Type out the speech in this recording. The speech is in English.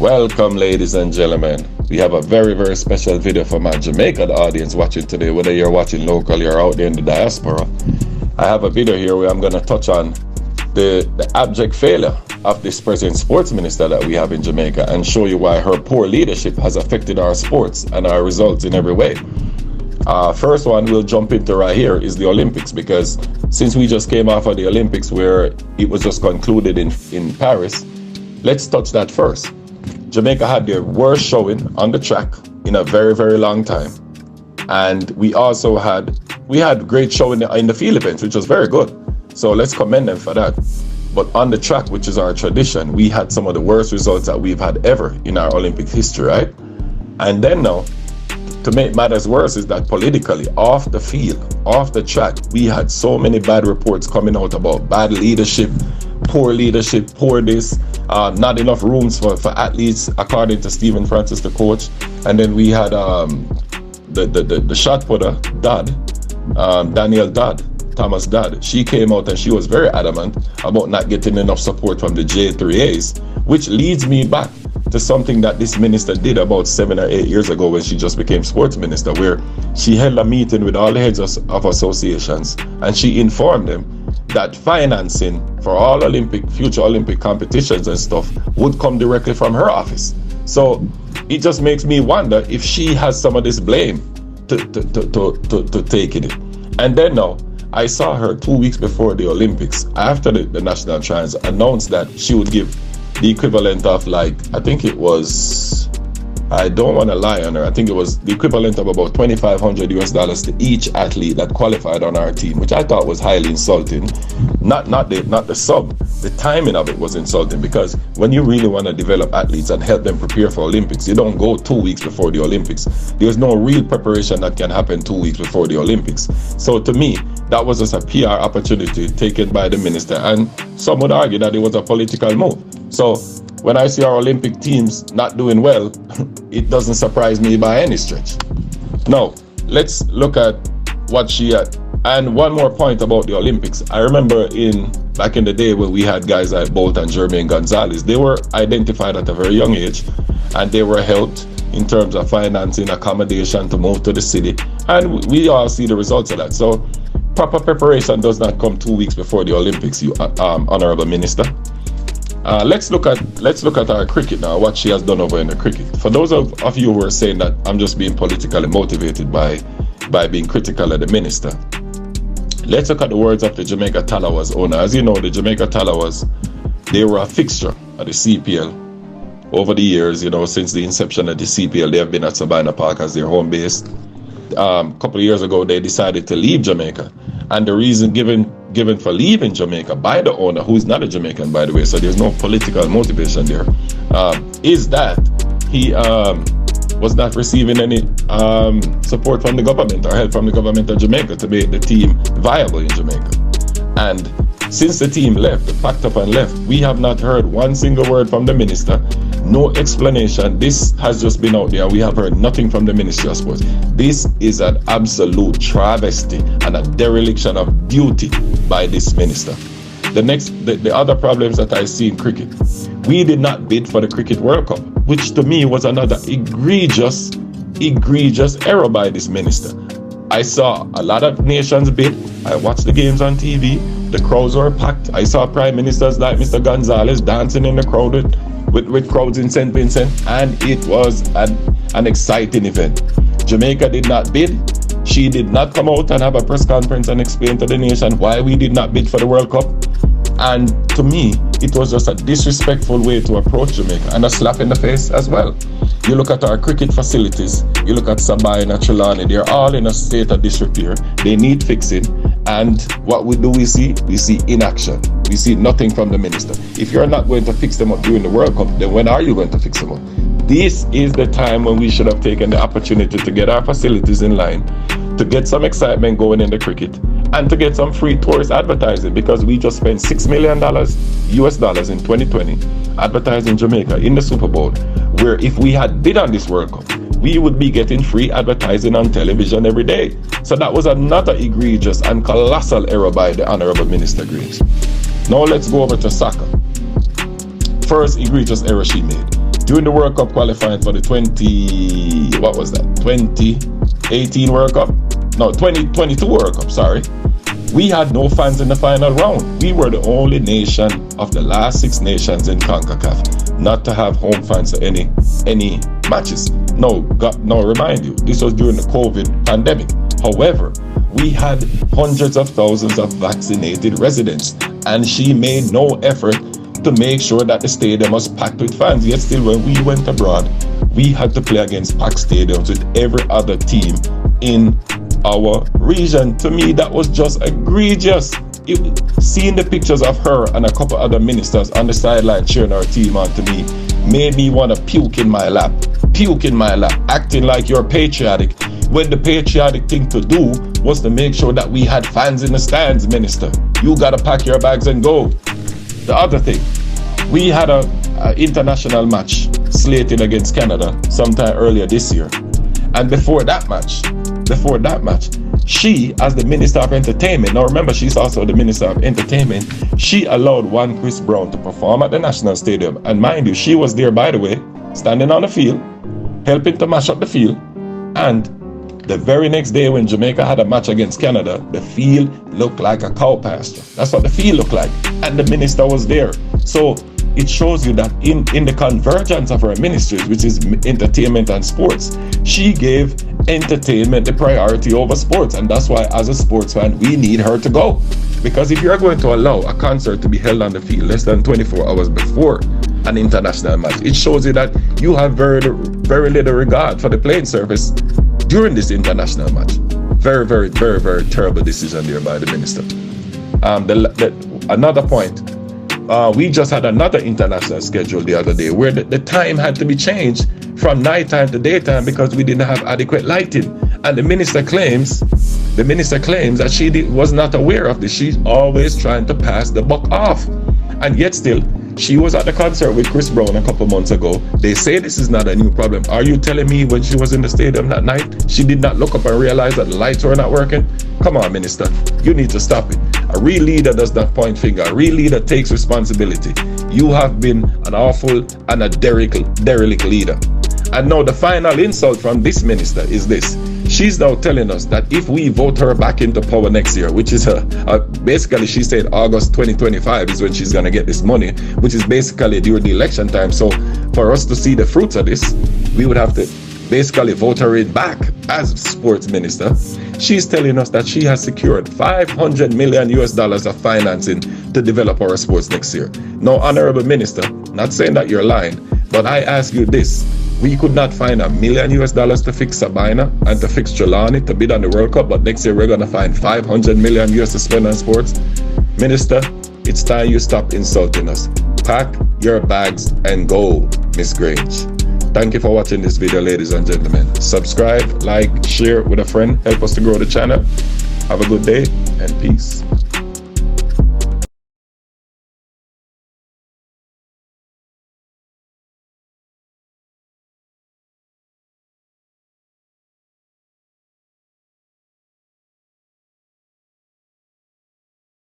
Welcome, ladies and gentlemen. We have a very, very special video for my Jamaican audience watching today, whether you're watching locally or out there in the diaspora. I have a video here where I'm going to touch on the abject failure of this present sports minister that we have in Jamaica and show you why her poor leadership has affected our sports and our results in every way. First one we'll jump into right here is the Olympics, because since we just came off of the Olympics where it was just concluded in Paris, let's touch that first. Jamaica had their worst showing on the track in a very, very long time. And we had great showing in the field events, which was very good. So let's commend them for that. But on the track, which is our tradition, we had some of the worst results that we've had ever in our Olympic history, right? And then now, to make matters worse is that politically, off the field, off the track, we had so many bad reports coming out about bad leadership, poor this, not enough rooms for athletes, according to Stephen Francis, the coach. And then we had the shot putter, Danielle Thomas Dodd. She came out and she was very adamant about not getting enough support from the J3As, which leads me back to something that this minister did about 7 or 8 years ago when she just became sports minister, where she held a meeting with all the heads of associations and she informed them that financing for all future Olympic competitions and stuff would come directly from her office. So it just makes me wonder if she has some of this blame to take in it. And then now, I saw her 2 weeks before the Olympics, after the national trials, announced that she would give the equivalent of, like, I think it was, I don't want to lie on her, I think it was the equivalent of about $2,500 to each athlete that qualified on our team, which I thought was highly insulting. Not the sub, the timing of it was insulting, because when you really want to develop athletes and help them prepare for Olympics, you don't go 2 weeks before the Olympics. There's no real preparation that can happen 2 weeks before the Olympics. So to me, that was just a PR opportunity taken by the minister, and some would argue that it was a political move. So when I see our Olympic teams not doing well, it doesn't surprise me by any stretch. Now, let's look at what she had. And one more point about the Olympics. I remember back in the day when we had guys like Bolt and Jermaine Gonzalez, they were identified at a very young age and they were helped in terms of financing, accommodation to move to the city. And we all see the results of that. So proper preparation does not come 2 weeks before the Olympics, you honorable minister. Let's look at our cricket now, what she has done over in the cricket. For those of you who are saying that I'm just being politically motivated by being critical of the minister, let's look at the words of the Jamaica Talawas owner. As you know, the Jamaica Talawas, they were a fixture at the CPL over the years. You know, since the inception of the CPL, they have been at Sabina Park as their home base. A couple of years ago, they decided to leave Jamaica, and the reason given for leaving Jamaica by the owner, who is not a Jamaican, by the way, so there's no political motivation there, is that he was not receiving any support from the government or help from the government of Jamaica to make the team viable in Jamaica. And since the team left, packed up and left, we have not heard one single word from the minister, no explanation. This has just been out there. We have heard nothing from the Ministry of Sports. This is an absolute travesty and a dereliction of duty by this minister. The other problems that I see in cricket, we did not bid for the Cricket World Cup, which to me was another egregious error by this minister. I saw a lot of nations bid. I watched the games on TV. The crowds were packed. I saw prime ministers like Mr. Gonzalez dancing in the crowd with crowds in St. Vincent, and it was an exciting event. Jamaica did not bid. She did not come out and have a press conference and explain to the nation why we did not bid for the World Cup. And to me, it was just a disrespectful way to approach Jamaica and a slap in the face as well. You look at our cricket facilities, you look at Sabina, Trelawney, they're all in a state of disrepair. They need fixing. And what we see? We see inaction. We see nothing from the minister. If you're not going to fix them up during the World Cup, then when are you going to fix them up? This is the time when we should have taken the opportunity to get our facilities in line, to get some excitement going in the cricket, and to get some free tourist advertising, because we just spent $6 million US dollars in 2020 advertising Jamaica in the Super Bowl, where if we had bid on this World Cup, we would be getting free advertising on television every day. So that was another egregious and colossal error by the Honorable Minister Grange. Now let's go over to soccer. First egregious error she made. during the World Cup qualifying for the 2018 World Cup? No, 2022 World Cup, sorry. We had no fans in the final round. We were the only nation of the last 6 nations in CONCACAF not to have home fans at any matches. No, remind you, this was during the COVID pandemic. However, we had hundreds of thousands of vaccinated residents, and she made no effort to make sure that the stadium was packed with fans. Yet still, when we went abroad, we had to play against packed stadiums with every other team in our region. To me, that was just egregious. Seeing the pictures of her and a couple other ministers on the sideline cheering our team on, to me, made me want to puke in my lap, acting like you're patriotic, when the patriotic thing to do was to make sure that we had fans in the stands. Minister, you gotta pack your bags and go. The other thing, we had a international match slated against Canada sometime earlier this year, and before that match, she, as the Minister of Entertainment, now remember she's also the Minister of Entertainment, she allowed one Chris Brown to perform at the National Stadium. And mind you, she was there, by the way, standing on the field, helping to mash up the field. And the very next day when Jamaica had a match against Canada, the field looked like a cow pasture. That's what the field looked like. And the minister was there. So it shows you that in the convergence of her ministries, which is entertainment and sports, she gave entertainment the priority over sports. And that's why, as a sports fan, we need her to go. Because if you're going to allow a concert to be held on the field less than 24 hours before an international match, it shows you that you have very little regard for the playing surface during this international match. Very, very, very, very terrible decision there by the minister. Another point, we just had another international schedule the other day where the time had to be changed from nighttime to daytime because we didn't have adequate lighting. And the minister claims that she was not aware of this. She's always trying to pass the buck off. And yet still, she was at the concert with Chris Brown a couple months ago. They say this is not a new problem. Are you telling me when she was in the stadium that night, she did not look up and realize that the lights were not working? Come on, minister, you need to stop it. A real leader does not point finger. A real leader takes responsibility. You have been an awful and a derelict leader. And now the final insult from this minister is this. She's now telling us that if we vote her back into power next year, which is basically she said August 2025 is when she's going to get this money, which is basically during the election time. So for us to see the fruits of this, we would have to basically vote her in back as sports minister. She's telling us that she has secured $500 million of financing to develop our sports next year. Now, honorable minister, not saying that you're lying, but I ask you this. We could not find $1 million to fix Sabina and to fix Trelawney to bid on the World Cup, but next year we're going to find $500 million to spend on sports. Minister, it's time you stop insulting us. Pack your bags and go, Miss Grange. Thank you for watching this video, ladies and gentlemen. Subscribe, like, share with a friend. Help us to grow the channel. Have a good day and peace.